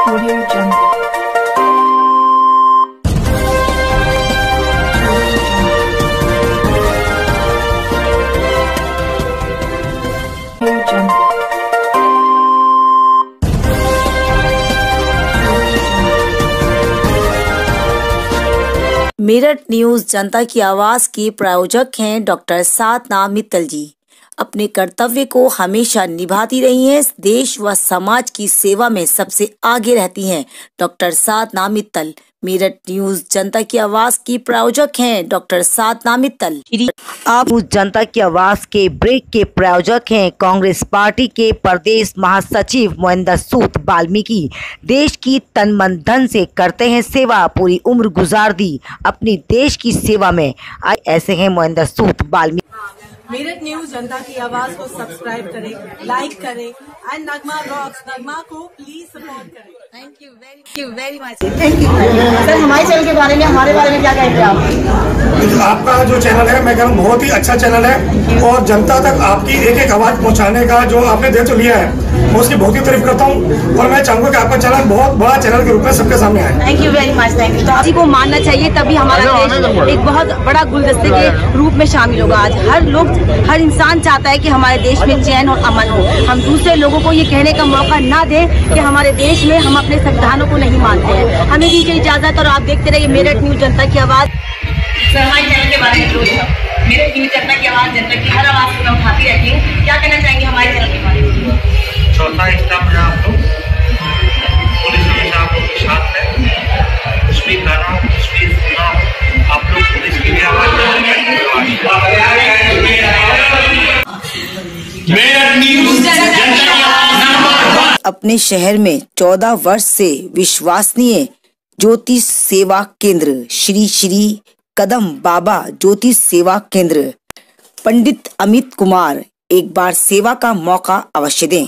Audio Jungle. Audio Jungle. Meerut news जनता की आवाज के प्रायोजक हैं डॉक्टर साधना मित्तल जी। अपने कर्तव्य को हमेशा निभाती रही हैं। देश व समाज की सेवा में सबसे आगे रहती हैं डॉक्टर साधना मित्तल। मेरठ न्यूज जनता की आवाज की प्रायोजक हैं डॉक्टर साधना मित्तल। आप उस जनता की आवाज के ब्रेक के प्रायोजक हैं कांग्रेस पार्टी के प्रदेश महासचिव मोहिंदर सूद वाल्मीकि। देश की तन मन धन से करते हैं सेवा, पूरी उम्र गुजार दी अपनी देश की सेवा में। ऐसे हैं मोहिंदर सूद वाल्मीकि। मेरठ न्यूज जनता की आवाज को सब्सक्राइब करें, लाइक करें एंड नगमा रॉक्स नगमा को प्लीज सपोर्ट करें। Thank you very much. Thank you sir. हमारे चैनल के बारे में क्या कहेंगे आप? आपका जो चैनल है मैं कह रहा हूँ बहुत ही अच्छा चैनल है और जनता तक आपकी एक एक आवाज पहुँचाने का जो आपने देख तो लिया है मैं उसकी बहुत ही तारीफ करता हूँ और मैं चाहूँगा कि आपका चैनल बहुत बड़ा चैनल के रूप में सबके सामने आए। Thank you very much. Thank you. किसी को मानना चाहिए तभी हमारा देश एक बहुत बड़ा गुलदस्ते के रूप में शामिल होगा। आज हर इंसान चाहता है कि हमारे देश में चैन और अमन हो। हम दूसरे लोगों को ये कहने का मौका ना दें कि हमारे देश में हम अपने संविधानों को नहीं मानते हैं। हमें दीजिए इजाजत और आप देखते रहिए मेरठ न्यूज जनता की आवाज। हमारे चैनल के बारे में मेरठ न्यूज जनता की आवाज, जनता की हर आवाज को मैं उठाती रहती हूँ। क्या कहना चाहेंगे हमारे चैनल के बारे में? चौथा स्टेप है आप लोग पुलिस हमेशा आप लोग के साथ है। कुछ भी करना कुछ भी सुना आप लोग पुलिस की भी आवाज अपने शहर में 14 वर्ष से विश्वसनीय ज्योतिष सेवा केंद्र श्री श्री कदम बाबा ज्योतिष सेवा केंद्र पंडित अमित कुमार, एक बार सेवा का मौका अवश्य दें।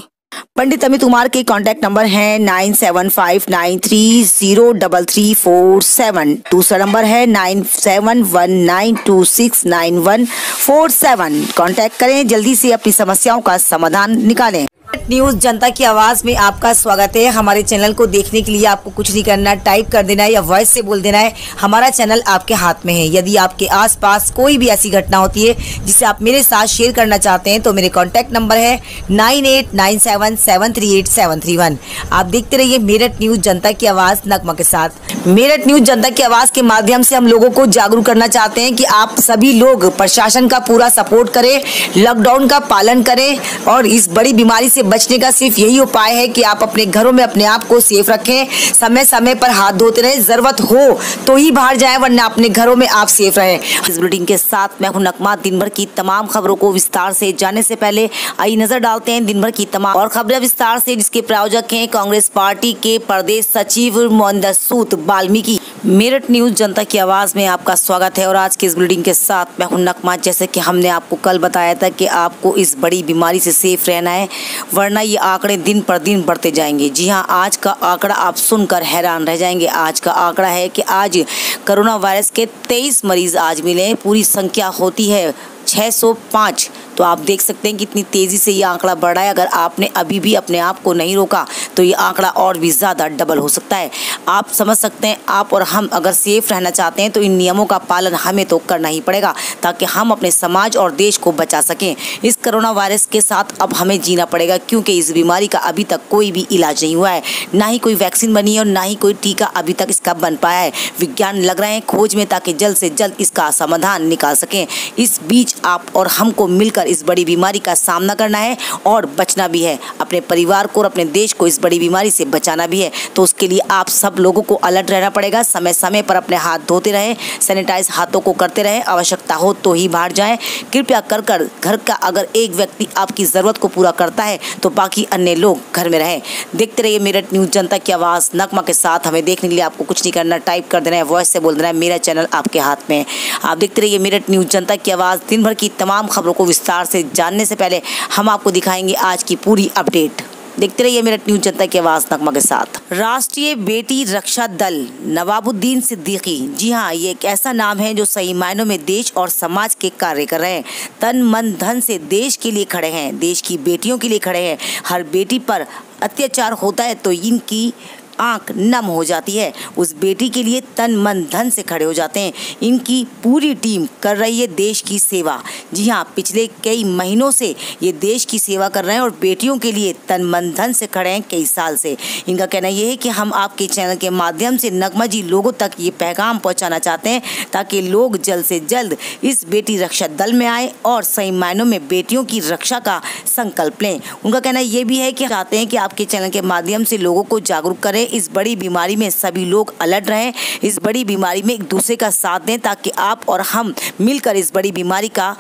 पंडित अमित कुमार के कांटेक्ट नंबर है 9759303347। दूसरा नंबर है 9719269147। कांटेक्ट करें, जल्दी से अपनी समस्याओं का समाधान निकालें। न्यूज जनता की आवाज में आपका स्वागत है। हमारे चैनल को देखने के लिए आपको कुछ नहीं करना, टाइप कर देना है या वॉइस से बोल देना है। हमारा चैनल आपके हाथ में है। यदि आपके आसपास कोई भी ऐसी घटना होती है जिसे आप मेरे साथ शेयर करना चाहते हैं तो मेरे कांटेक्ट नंबर है 9897738731। आप देखते रहिए मेरठ न्यूज जनता की आवाज नगमा के साथ। मेरठ न्यूज जनता की आवाज के माध्यम से हम लोगों को जागरूक करना चाहते हैं कि आप सभी लोग प्रशासन का पूरा सपोर्ट करें, लॉकडाउन का पालन करें और इस बड़ी बीमारी से बचने का सिर्फ यही उपाय है कि आप अपने घरों में अपने आप को सेफ रखें, समय समय पर हाथ धोते रहें, जरूरत हो तो ही बाहर जाएं वरना अपने घरों में आप सेफ रहें। इस बुलेटिन के साथ मैं हूं नगमा। दिन भर की तमाम खबरों को विस्तार से जानने से पहले आइए नजर डालते हैं दिन भर की तमाम और खबरें विस्तार से, जिसके प्रायोजक हैं कांग्रेस पार्टी के प्रदेश सचिव मोहिंदर सूद वाल्मीकि। मेरठ न्यूज जनता की आवाज में आपका स्वागत है और आज के इस बुलेटिन के साथ मैं हूं नगमा। जैसे कि हमने आपको कल बताया था कि आपको इस बड़ी बीमारी से सेफ रहना है वरना ये आंकड़े दिन पर दिन बढ़ते जाएंगे। जी हां, आज का आंकड़ा आप सुनकर हैरान रह जाएंगे। आज का आंकड़ा है कि आज कोरोना वायरस के 23 मरीज आज मिले। पूरी संख्या होती है 605। तो आप देख सकते हैं कितनी तेजी से ये आंकड़ा बढ़ रहा है। अगर आपने अभी भी अपने आप को नहीं रोका तो ये आंकड़ा और भी ज़्यादा डबल हो सकता है। आप समझ सकते हैं, आप और हम अगर सेफ रहना चाहते हैं तो इन नियमों का पालन हमें तो करना ही पड़ेगा ताकि हम अपने समाज और देश को बचा सकें। इस कोरोना वायरस के साथ अब हमें जीना पड़ेगा क्योंकि इस बीमारी का अभी तक कोई भी इलाज नहीं हुआ है, ना ही कोई वैक्सीन बनी है और ना ही कोई टीका अभी तक इसका बन पाया है। विज्ञान लग रहे हैं खोज में ताकि जल्द से जल्द इसका समाधान निकाल सकें। इस बीच आप और हमको मिलकर इस बड़ी बीमारी का सामना करना है और बचना भी है। अपने परिवार को और अपने देश को इस बड़ी बीमारी से बचाना भी है। तो उसके लिए आप सब लोगों को अलर्ट रहना पड़ेगा। समय समय पर अपने हाथ धोते रहें, सैनिटाइज हाथों को करते रहें, आवश्यकता हो तो ही बाहर जाएं। कृपया कर घर का अगर एक व्यक्ति आपकी जरूरत को पूरा करता है तो बाकी अन्य लोग घर में रहें। देखते रहिए मेरठ न्यूज जनता की आवाज नगमा के साथ। हमें देखने के लिए आपको कुछ नहीं करना, टाइप कर देना है, वॉइस से बोल देना है। मेरा चैनल आपके हाथ में है। आप देखते रहिए मेरठ न्यूज जनता की आवाज। दिन भर की तमाम खबरों को विस्तार से जानने से पहले हम आपको दिखाएंगे आज की पूरी अपडेट। देखते रहिए मेरठ न्यूज जनता की आवाज नगमा के साथ। राष्ट्रीय बेटी रक्षा दल नवाबुद्दीन सिद्दीकी, जी हाँ, ये एक ऐसा नाम है जो सही मायनों में देश और समाज के कार्य कर रहे हैं। तन मन धन से देश के लिए खड़े हैं, देश की बेटियों के लिए खड़े हैं। हर बेटी पर अत्याचार होता है तो इनकी आंख नम हो जाती है। उस बेटी के लिए तन मन धन से खड़े हो जाते हैं। इनकी पूरी टीम कर रही है देश की सेवा। जी हाँ, पिछले कई महीनों से ये देश की सेवा कर रहे हैं और बेटियों के लिए तन मन धन से खड़े हैं कई साल से। इनका कहना ये है कि हम आपके चैनल के माध्यम से नगमा जी लोगों तक ये पैगाम पहुंचाना चाहते हैं ताकि लोग जल्द से जल्द इस बेटी रक्षा दल में आए और सही मायनों में बेटियों की रक्षा का संकल्प लें। उनका कहना ये भी है कि चाहते हैं कि आपके चैनल के माध्यम से लोगों को जागरूक करें। इस बड़ी बीमारी में सभी लोग अलर्ट रहें, इस बड़ी बीमारी में एक दूसरे का साथ दें ताकि आप और हम मिलकर इस बड़ी बीमारी का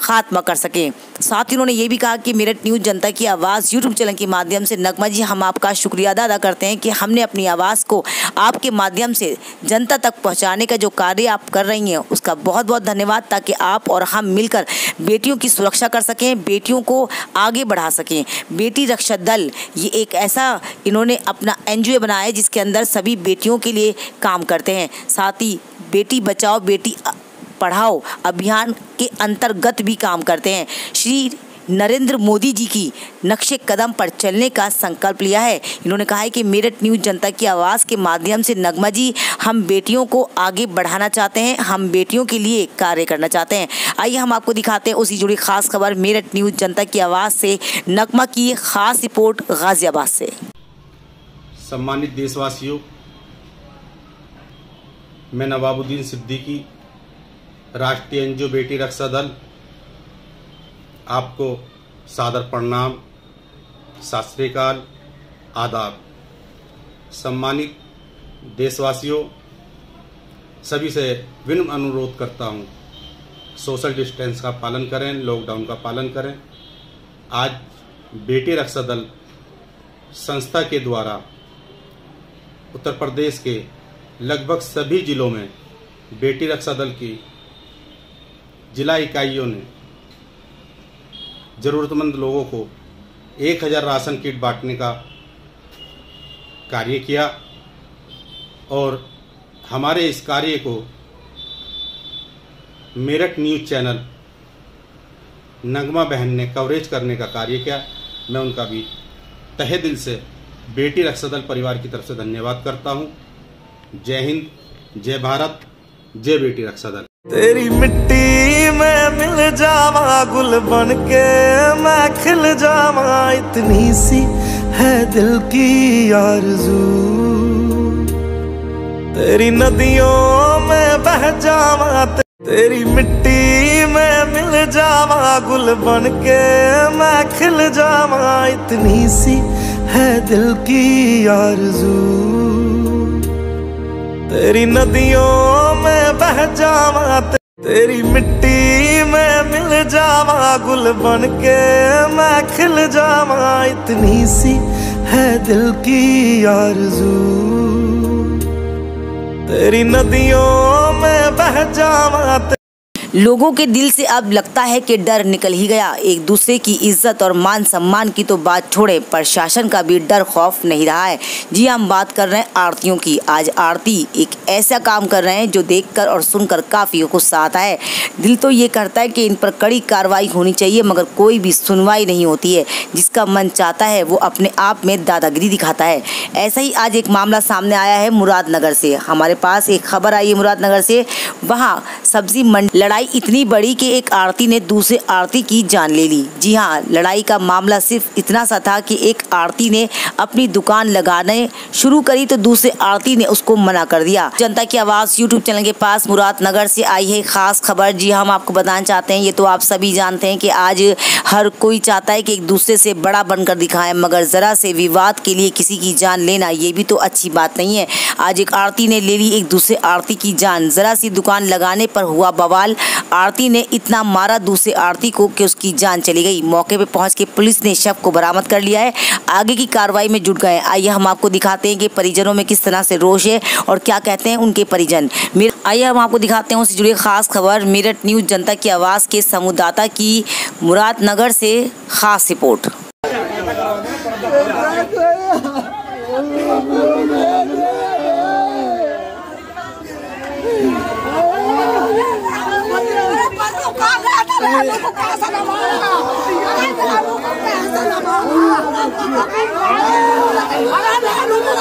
खात्मा कर सकें। साथ ही उन्होंने ये भी कहा कि मेरठ न्यूज़ जनता की आवाज़ यूट्यूब चैनल के माध्यम से नगमा जी हम आपका शुक्रिया अदा करते हैं कि हमने अपनी आवाज़ को आपके माध्यम से जनता तक पहुंचाने का जो कार्य आप कर रही हैं उसका बहुत बहुत धन्यवाद, ताकि आप और हम मिलकर बेटियों की सुरक्षा कर सकें, बेटियों को आगे बढ़ा सकें। बेटी रक्षा दल ये एक ऐसा इन्होंने अपना NGO बनाया है जिसके अंदर सभी बेटियों के लिए काम करते हैं। साथ ही बेटी बचाओ बेटी पढ़ाओ अभियान के अंतर्गत भी काम करते हैं। श्री नरेंद्र मोदी जी की नक्शे कदम पर चलने का संकल्प लिया है। इन्होंने कहा है कि मेरठ न्यूज़ जनता की आवाज़ के माध्यम से नगमा जी हम बेटियों को आगे बढ़ाना चाहते हैं, हम बेटियों के लिए कार्य करना चाहते हैं। आइए हम आपको दिखाते हैं उसी जुड़ी खास खबर मेरठ न्यूज़ जनता की आवाज़ से। नगमा की खास रिपोर्ट गाजियाबाद से। सम्मानित देशवासियों, मैं नवाबुद्दीन सिद्दीकी, राष्ट्रीय NGO बेटी रक्षा दल, आपको सादर प्रणाम, सत श्री अकाल, आदाब। सम्मानित देशवासियों, सभी से विनम्र अनुरोध करता हूं, सोशल डिस्टेंस का पालन करें, लॉकडाउन का पालन करें। आज बेटी रक्षा दल संस्था के द्वारा उत्तर प्रदेश के लगभग सभी जिलों में बेटी रक्षा दल की जिला इकाइयों ने ज़रूरतमंद लोगों को 1000 राशन किट बांटने का कार्य किया और हमारे इस कार्य को मेरठ न्यूज़ चैनल नगमा बहन ने कवरेज करने का कार्य किया। मैं उनका भी तहे दिल से बेटी रक्षा दल परिवार की तरफ से धन्यवाद करता हूं। जय हिंद, जय भारत, जय बेटी रक्षा दल। तेरी मिट्टी में मिल जावा गुल बन के मैं खिल जावा, इतनी सी है दिल की आरज़ू। तेरी नदियों में बह जावा, तेरी मिट्टी में मिल जावा गुल बन के मैं खिल जावा, इतनी सी है दिल की आरज़ू। तेरी नदियों में बह जावा, तेरी मिट्टी में मिल जावा गुल बन के मैं खिल जावा, इतनी सी है दिल की आरज़ू। तेरी नदियों में बह जावा। लोगों के दिल से अब लगता है कि डर निकल ही गया। एक दूसरे की इज्जत और मान सम्मान की तो बात छोड़े, प्रशासन का भी डर खौफ नहीं रहा है। जी हम बात कर रहे हैं आरतियों की। आज आरती एक ऐसा काम कर रहे हैं जो देखकर और सुनकर काफ़ी गुस्सा आता है। दिल तो ये करता है कि इन पर कड़ी कार्रवाई होनी चाहिए, मगर कोई भी सुनवाई नहीं होती है। जिसका मन चाहता है वो अपने आप में दादागिरी दिखाता है। ऐसा ही आज एक मामला सामने आया है मुरादनगर से। हमारे पास एक खबर आई है मुरादनगर से। वहाँ सब्जी मंडी लड़ाई इतनी बड़ी कि एक आरती ने दूसरे आरती की जान ले ली। जी हाँ, लड़ाई का मामला सिर्फ इतना सा था कि एक आरती ने अपनी दुकान लगाने शुरू करी तो दूसरे आरती ने उसको मना कर दिया। जनता की आवाज़ यूट्यूब चैनल के पास मुरादनगर से आई है खास खबर। जी हम आपको बताना चाहते हैं, ये तो आप सभी जानते हैं कि आज हर कोई चाहता है कि एक दूसरे से बड़ा बनकर दिखाए, मगर ज़रा से विवाद के लिए किसी की जान लेना ये भी तो अच्छी बात नहीं है। आज एक आरती ने ले ली एक दूसरे आरती की जान। ज़रा सी दुकान लगाने पर हुआ बवाल। आरती ने इतना मारा दूसरे आरती को कि उसकी जान चली गई। मौके पे पहुंच के पुलिस ने शव को बरामद कर लिया है, आगे की कार्रवाई में जुट गए। आइए हम आपको दिखाते हैं कि परिजनों में किस तरह से रोष है और क्या कहते हैं उनके परिजन। आइए हम आपको दिखाते हैं उससे जुड़ी खास खबर। मेरठ न्यूज़ जनता की आवाज़ के संवाददाता की मुरादनगर से खास रिपोर्ट।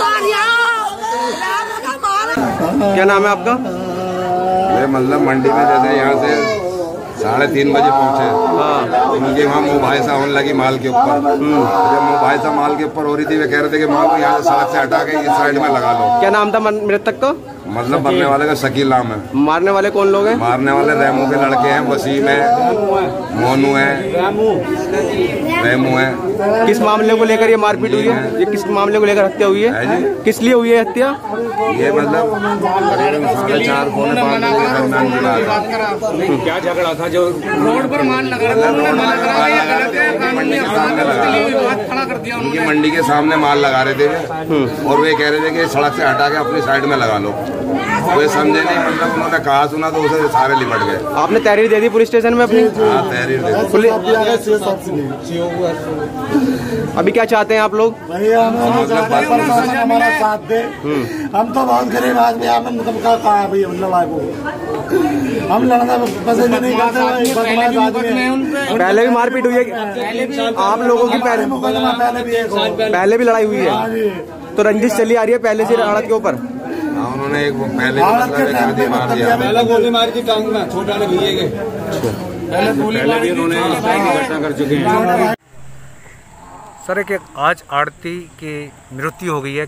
अरे क्या नाम है आपका? ये मतलब मंडी में जैसे यहाँ से 3:30 बजे पहुँचे। हाँ। उनके वहाँ मुबाहिसा होने लगी माल के ऊपर। जब मुबाहिसा माल के ऊपर हो रही थी वे कह रहे थे कि माल को यहाँ से सड़क से हटा के इस साइड में लगा लो। क्या नाम था मृतक का? मतलब मरने वाले का शकील नाम है। मारने वाले कौन लोग हैं? मारने वाले रेमू के लड़के हैं, वसीम है, मोनू है, रेमू है। किस मामले को लेकर ये मारपीट हुई है? ये किस मामले को लेकर हत्या हुई है? किस लिए हुई है हत्या? ये मतलब 4:30 पौने 5 बजे के दरमियान क्या झगड़ा था जो रोड पर मान लगा उनकी मंडी के सामने माल लगा रहे थे और वे कह रहे थे कि सड़क से हटा के अपनी साइड में लगा लो। कोई समझे नहीं, मतलब उन्होंने कहा सुना तो उसे सारे लिपट गए। आपने तहरीर दे दी पुलिस स्टेशन में अपनी? हाँ, तहरीर दे दी। अभी क्या चाहते हैं आप लोग? हमारा साथ दे। हम तो बहुत गरीब आदमी, मतलब क्या कहा भैया, हम लड़ना पसंद नहीं करते। पहले भी मारपीट हुई है आप लोगों की? पहले भी लड़ाई हुई है तो रंजिश चली आ रही है पहले से औरत के ऊपर? उन्होंने एक पहले गोली मार दी टांग में, छोटा ने भैया के पहले भी उन्होंने घटना कर चुके हैं। सर एक आज आरती की मृत्यु हो गई है,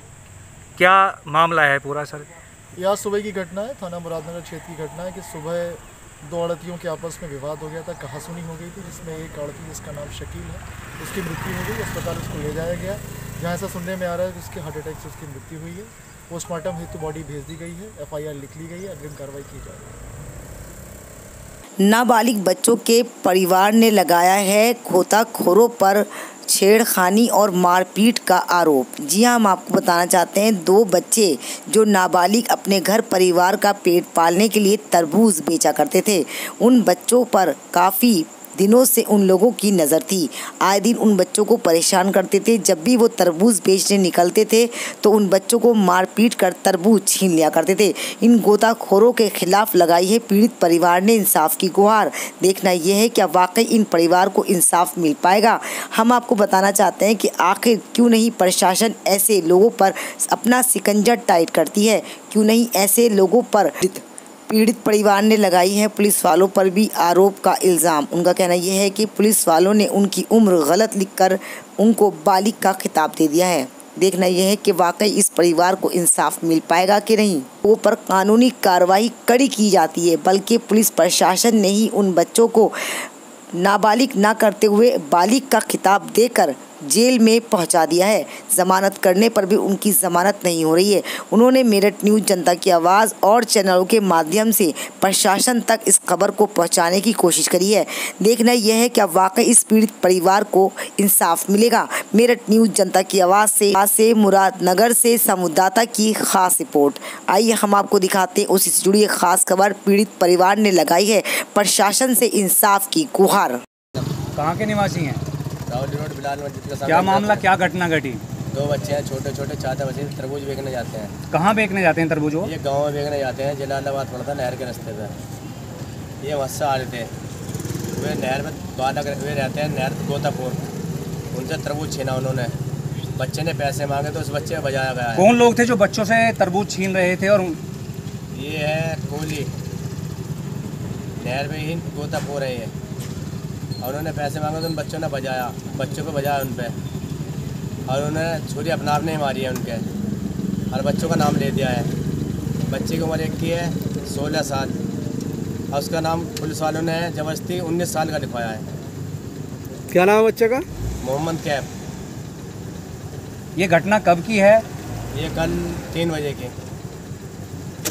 क्या मामला है पूरा सर? यह सुबह की घटना है, थाना मुरादनगर क्षेत्र की घटना है कि सुबह 2 आड़तियों के आपस में विवाद हो गया था, कहासुनी हो गई थी, जिसमें एक आड़ती जिसका नाम शकील है उसकी मृत्यु हो गई। अस्पताल उसको ले जाया गया, जहाँ ऐसा सुनने में आ रहा है कि उसके हार्ट अटैक से उसकी मृत्यु हुई है। पोस्टमार्टम हेतु बॉडी भेज दी गई है, FIR लिख ली गई है, अग्रिम कार्रवाई की जा रही है। नाबालिग बच्चों के परिवार ने लगाया है गोताखोरों पर छेड़खानी और मारपीट का आरोप। जी हाँ, हम आपको बताना चाहते हैं 2 बच्चे जो नाबालिग अपने घर परिवार का पेट पालने के लिए तरबूज बेचा करते थे, उन बच्चों पर काफ़ी दिनों से उन लोगों की नज़र थी। आए दिन उन बच्चों को परेशान करते थे। जब भी वो तरबूज बेचने निकलते थे तो उन बच्चों को मारपीट कर तरबूज छीन लिया करते थे। इन गोताखोरों के खिलाफ लगाई है पीड़ित परिवार ने इंसाफ की गुहार। देखना यह है कि वाकई इन परिवार को इंसाफ मिल पाएगा। हम आपको बताना चाहते हैं कि आखिर क्यों नहीं प्रशासन ऐसे लोगों पर अपना सिकंजा टाइट करती है, क्यों नहीं ऐसे लोगों पर पीड़ित परिवार ने लगाई है पुलिस वालों पर भी आरोप का इल्ज़ाम। उनका कहना यह है कि पुलिस वालों ने उनकी उम्र गलत लिखकर उनको बालिग का खिताब दे दिया है। देखना यह है कि वाकई इस परिवार को इंसाफ मिल पाएगा कि नहीं। वो पर कानूनी कार्रवाई कड़ी की जाती है, बल्कि पुलिस प्रशासन ने ही उन बच्चों को नाबालिग ना करते हुए बालिग का खिताब देकर जेल में पहुंचा दिया है। जमानत करने पर भी उनकी जमानत नहीं हो रही है। उन्होंने मेरठ न्यूज़ जनता की आवाज़ और चैनलों के माध्यम से प्रशासन तक इस खबर को पहुंचाने की कोशिश करी है। देखना यह है कि वाकई इस पीड़ित परिवार को इंसाफ मिलेगा। मेरठ न्यूज़ जनता की आवाज़ से मुरादनगर से संवाददाता की खास रिपोर्ट। आइए हम आपको दिखाते हैं उससे जुड़ी एक खास खबर। पीड़ित परिवार ने लगाई है प्रशासन से इंसाफ की गुहार। कहाँ के निवासी हैं? रोड बिलाल मस्जिद का। क्या मामला, क्या घटना घटी? 2 बच्चे हैं, छोटे छोटे 4 बच्चे तरबूज बेचने जाते हैं। कहाँ बेचने जाते हैं तरबूज? ये गांव में बेचने जाते हैं, जलालाबाद पड़ता नहर के रास्ते पे। ये वहाँ से आ रहे थे, वे नहर में वे रहते हैं नहर गोताखोर, उनसे तरबूज छीना उन्होंने। बच्चे ने पैसे मांगे तो उस बच्चे को बजाया गया है। कौन लोग थे जो बच्चों से तरबूज छीन रहे थे? और ये है कोहली, नहर में ही गोताखोर है ये, और उन्होंने पैसे मांगे तो उन बच्चों ने बजाया, बच्चों को बजाया उन पर, और उन्होंने छुरी अपना आप नहीं मारी है उनके, और बच्चों का नाम ले दिया है। बच्चे की उम्र एक की है 16 साल, और उसका नाम पुलिस वालों ने जबरदस्ती 19 साल का लिखवाया है। क्या नाम है बच्चे का? मोहम्मद कैफ। ये घटना कब की है? ये कल 3 बजे की।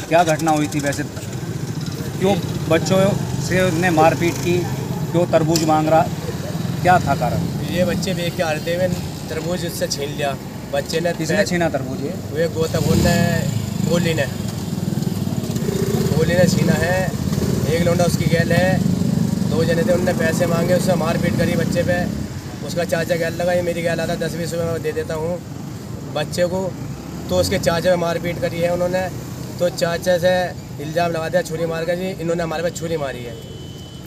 क्या घटना हुई थी वैसे? क्यों बच्चों से उन्हें मारपीट की? क्यों तरबूज मांग रहा, क्या था कारण? ये बच्चे बेच के आ रहे थे, तरबूज उससे छीन लिया बच्चे ने। किसने छीना तरबूज? वे गोताखोर ने, कोहली ने छीना है। एक लौंडा उसकी गैल है, 2 जने थे, उनने पैसे मांगे, उससे मारपीट करी बच्चे पे। उसका चाचा गैल लगा, ये मेरी गैल आता 10-20 रुपये में दे देता हूँ बच्चे को, तो उसके चाचा पे मारपीट करी है उन्होंने। तो चाचा से इल्ज़ाम लगा दिया छुरी मार कर, जी इन्होंने हमारे पे छुरी मारी है।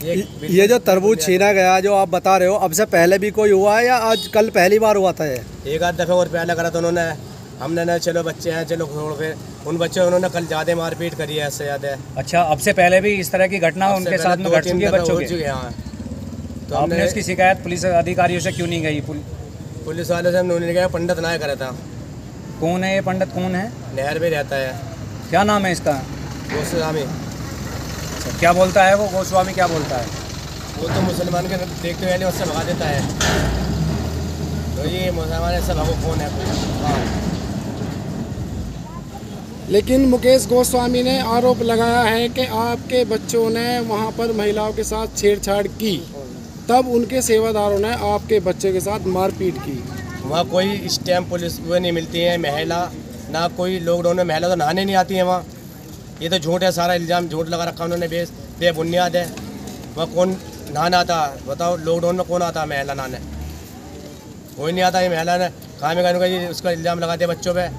ये जो तरबूज छीना गया जो आप बता रहे हो, अब से पहले भी कोई हुआ है या आज कल पहली बार हुआ था? ये एक आध दफ़ा और पहले करा था उन्होंने, हमने ना चलो बच्चे हैं चलो छोड़, फिर उन बच्चों उन्होंने कल ज़्यादा मारपीट करी है, इससे ज़्यादा। अच्छा, अब से पहले भी इस तरह की घटना उनके साथ में घट चुकी है बच्चों की? हाँ। तो आपने उसकी शिकायत पुलिस अधिकारियों से क्यों नहीं गई? पुलिस वालों से हमने नहीं गया, पंडित ना करा था। कौन है ये पंडित, कौन है? नहर में रहता है। क्या नाम है इसका? गोस्वामी। अच्छा, क्या बोलता है वो गोस्वामी, क्या बोलता है? वो तो मुसलमान के देखते हुए उससे भगा देता है, तो ये मुसलमान ऐसा भगो कौन है। लेकिन मुकेश गोस्वामी ने आरोप लगाया है कि आपके बच्चों ने वहां पर महिलाओं के साथ छेड़छाड़ की, तब उनके सेवादारों ने आपके बच्चे के साथ मारपीट की। वहाँ कोई इस टाइम पुलिस वो नहीं मिलती है, महिला ना कोई, लॉकडाउन में महिला तो नहाने नहीं आती है वहाँ। ये तो झूठ है, सारा इल्ज़ाम झूठ लगा रखा उन्होंने, बेबुनियाद है। वहाँ कौन नहाना आता बताओ? लॉकडाउन में कौन आता महिला नहाने? कोई नहीं आता। ये महिला ने खाने का ये उसका इल्ज़ाम लगा दिया बच्चों पे,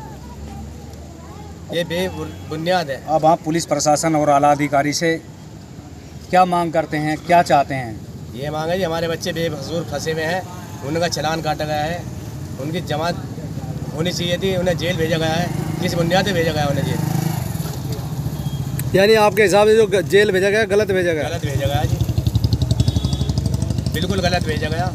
ये बेबुनियाद है। अब आप पुलिस प्रशासन और आला अधिकारी से क्या मांग करते हैं, क्या चाहते हैं? ये मांग है जी, हमारे बच्चे बेकसूर फंसे हुए हैं, उनका चालान काटा गया है, उनकी जमानत होनी चाहिए थी, उन्हें जेल भेजा गया है, किस बुनियाद पे भेजा गया उन्हें जेल? यानी आपके हिसाब से जो जेल भेजा गया गलत भेजा गया? गलत भेजा गया जी, बिल्कुल गलत भेजा गया।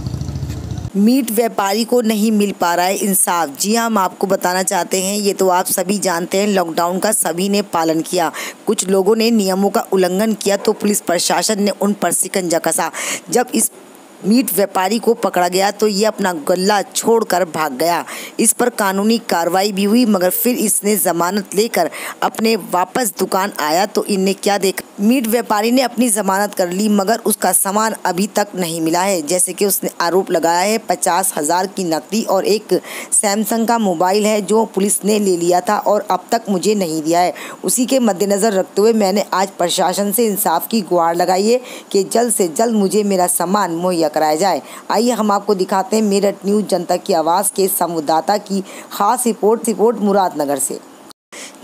मीट व्यापारी को नहीं मिल पा रहा है इंसाफ। जी हाँ, हम आपको बताना चाहते हैं, ये तो आप सभी जानते हैं, लॉकडाउन का सभी ने पालन किया, कुछ लोगों ने नियमों का उल्लंघन किया तो पुलिस प्रशासन ने उन पर शिकंजा कसा। जब इस मीट व्यापारी को पकड़ा गया तो ये अपना गल्ला छोड़कर भाग गया। इस पर कानूनी कार्रवाई भी हुई, मगर फिर इसने जमानत लेकर अपने वापस दुकान आया तो इनने क्या देखा, मीट व्यापारी ने अपनी जमानत कर ली, मगर उसका सामान अभी तक नहीं मिला है। जैसे कि उसने आरोप लगाया है 50,000 की नकदी और एक सैमसंग का मोबाइल है जो पुलिस ने ले लिया था और अब तक मुझे नहीं दिया है। उसी के मद्देनज़र रखते हुए मैंने आज प्रशासन से इंसाफ की गुहार लगाई है कि जल्द से जल्द मुझे मेरा सामान मुहैया कराया जाए। आइए हम आपको दिखाते हैं मेरठ न्यूज़ जनता की आवाज़ के संवाददाता की खास रिपोर्ट मुरादनगर से।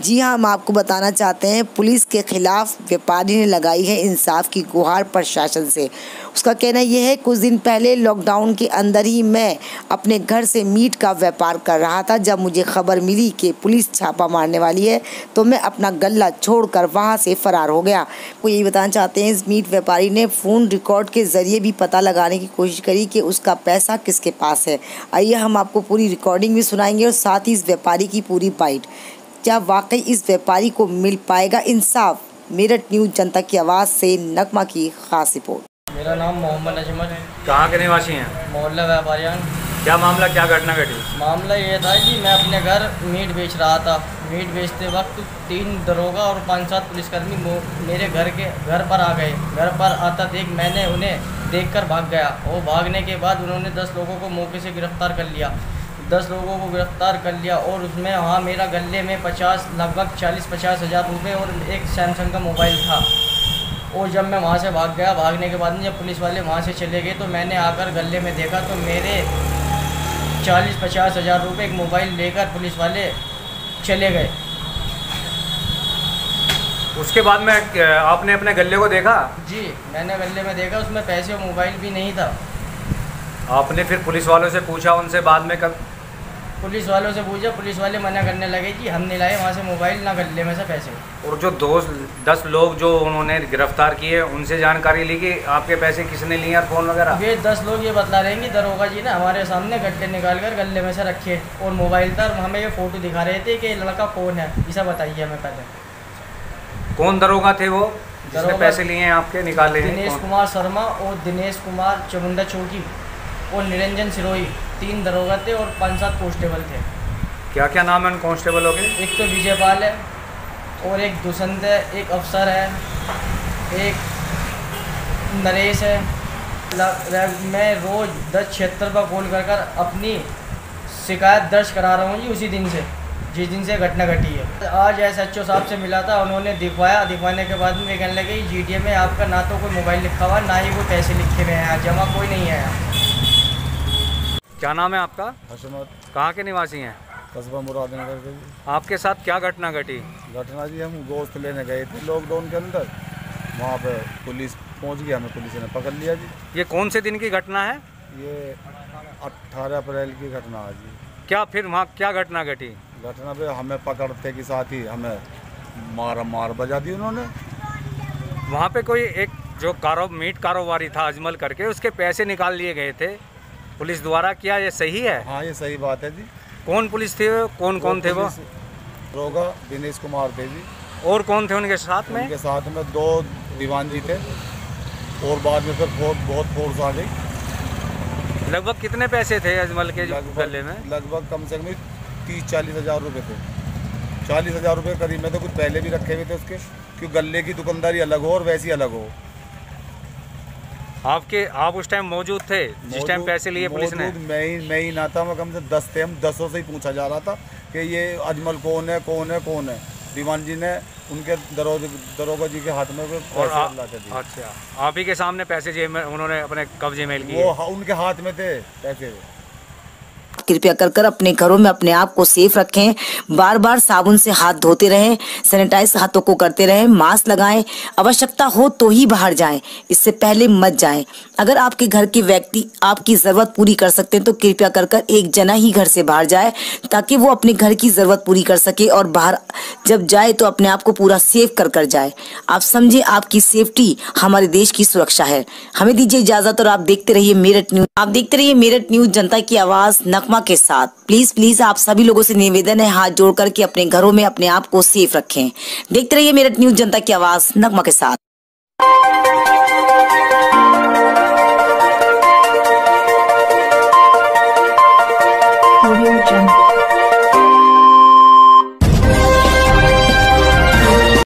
जी हाँ, हम आपको बताना चाहते हैं, पुलिस के खिलाफ व्यापारी ने लगाई है इंसाफ की गुहार प्रशासन से। उसका कहना यह है, कुछ दिन पहले लॉकडाउन के अंदर ही मैं अपने घर से मीट का व्यापार कर रहा था। जब मुझे खबर मिली कि पुलिस छापा मारने वाली है तो मैं अपना गल्ला छोड़कर वहां से फरार हो गया। वो यही बताना चाहते हैं, इस मीट व्यापारी ने फ़ोन रिकॉर्ड के ज़रिए भी पता लगाने की कोशिश करी कि उसका पैसा किसके पास है। आइए हम आपको पूरी रिकॉर्डिंग भी सुनाएंगे और साथ ही इस व्यापारी की पूरी बाइट। क्या वाकई इस व्यापारी को मिल पाएगा इंसाफ? मेरठ न्यूज़ जनता की आवाज़ से नगमा की खास रिपोर्ट। मेरा नाम मोहम्मद अजमल है। कहाँ के निवासी हैं? मोहल्ला व्यापारियान। क्या मामला, क्या घटना घटी? मामला ये था कि मैं अपने घर मीट बेच रहा था। मीट बेचते वक्त 3 दरोगा और 5-7 पुलिसकर्मी मेरे घर पर आ गए। घर पर आता देख मैंने उन्हें देखकर भाग गया और भागने के बाद उन्होंने 10 लोगों को मौके से गिरफ्तार कर लिया। 10 लोगों को गिरफ्तार कर लिया और उसमें वहाँ मेरा गले में लगभग 40-50 हज़ार रुपये और एक सैमसंग का मोबाइल था। और जब मैं वहाँ से भाग गया, भागने के बाद में जब पुलिस वाले वहाँ से चले गए तो मैंने आकर गले में देखा तो मेरे 40-50 हज़ार रुपये, एक मोबाइल लेकर पुलिस वाले चले गए। उसके बाद में आपने अपने गले को देखा? जी, मैंने गले में देखा, उसमें पैसे और मोबाइल भी नहीं था। आपने फिर पुलिस वालों से पूछा उनसे बाद में? कब पुलिस वालों से पूछा, पुलिस वाले मना करने लगे कि हम नहीं लाए वहाँ से मोबाइल, ना गले में से पैसे। और जो 10 लोग जो उन्होंने गिरफ्तार किए उनसे जानकारी ली कि आपके पैसे किसने लिए और फ़ोन वगैरह? ये 10 लोग ये बतला रहे हैं कि दरोगा जी ने हमारे सामने गड्ढे निकाल कर गले में से रखे और मोबाइल था, हमें ये फ़ोटो दिखा रहे थे कि लड़का कौन है, ऐसा बताइए हमें पहले। कौन दरोगा थे वो जिसने पैसे लिए हैं आपके, निकाले? दिनेश कुमार शर्मा और दिनेश कुमार चमुंडा चौकी और निरंजन सिरोही, 3 दरोगा थे और 5-7 कांस्टेबल थे। क्या क्या नाम है उन कांस्टेबलों के? एक तो विजयपाल है और एक दुष्यंत है, एक अफसर है, एक नरेश है। मैं रोज़ 1076 पर कॉल कर अपनी शिकायत दर्ज करा रहा हूँ जी, उसी दिन से जिस दिन से घटना घटी है। आज SHO साहब से मिला था, उन्होंने दिखवाने के बाद में कहने लगे GTM में आपका ना तो कोई मोबाइल लिखा हुआ, ना ही कोई पैसे लिखे हुए हैं, जमा कोई नहीं है। क्या नाम है आपका? हशमत। कहाँ के निवासी हैं? कस्बा मुरादनगर के। आपके साथ क्या घटना घटी? घटना जी, हम गोश्त लेने गए थे लॉकडाउन के अंदर, वहाँ पे पुलिस पहुँच गई, हमें पुलिस ने पकड़ लिया जी। ये कौन से दिन की घटना है? ये 18 अप्रैल की घटना है जी। क्या फिर वहाँ क्या घटना घटी? घटना पे हमें पकड़ते के साथ ही हमें मार बजा दी उन्होंने। वहाँ पे कोई एक जो मीट कारोबारी था अजमल करके, उसके पैसे निकाल लिए गए थे पुलिस द्वारा, क्या ये सही है? हाँ, ये सही बात है जी। कौन पुलिस थे, कौन थे वो? रोगा दिनेश कुमार थे जी। और कौन थे उनके साथ में? उनके साथ में 2 दीवान जी थे और बाद में फिर बहुत फोर्स आ गई। लगभग कितने पैसे थे अजमल के गले में? लगभग कम से कम 30-40 हज़ार रुपये थे। 40 हज़ार रुपये करीब में तो कुछ पहले भी रखे हुए थे उसके, क्योंकि गले की दुकानदारी अलग हो और वैसी अलग हो। आप उस टाइम मौजूद थे जिस टाइम पैसे लिए पुलिस ने? मैं ही ना था, मैं कम से 10 थे। हम 10 से ही पूछा जा रहा था कि ये अजमल कौन है। दीवान जी ने उनके दरोगा जी के हाथ में पैसे दिए। अच्छा, आप ही के सामने पैसे जेब में उन्होंने अपने कब्जे में लिए? वो उनके हाथ में थे पैसे। कृपया कर अपने घरों में अपने आप को सेफ रखें, बार बार साबुन से हाथ धोते रहें, सैनिटाइज हाथों को करते रहें, मास्क लगाएं, आवश्यकता हो तो ही बाहर जाएं, इससे पहले मत जाएं। अगर आपके घर के व्यक्ति आपकी जरूरत पूरी कर सकते हैं तो कृपया कर एक जना ही घर से बाहर जाए, ताकि वो अपने घर की जरूरत पूरी कर सके और बाहर जब जाए तो अपने आप को पूरा सेफ कर जाए। आप समझे, आपकी सेफ्टी हमारे देश की सुरक्षा है। हमें दीजिए इजाजत और आप देखते रहिए मेरठ न्यूज, जनता की आवाज नगमा के साथ। प्लीज आप सभी लोगों से निवेदन है, हाथ जोड़ करके अपने घरों में अपने आप को सेफ रखें। देखते रहिए मेरठ न्यूज, जनता की आवाज नगमा के साथ।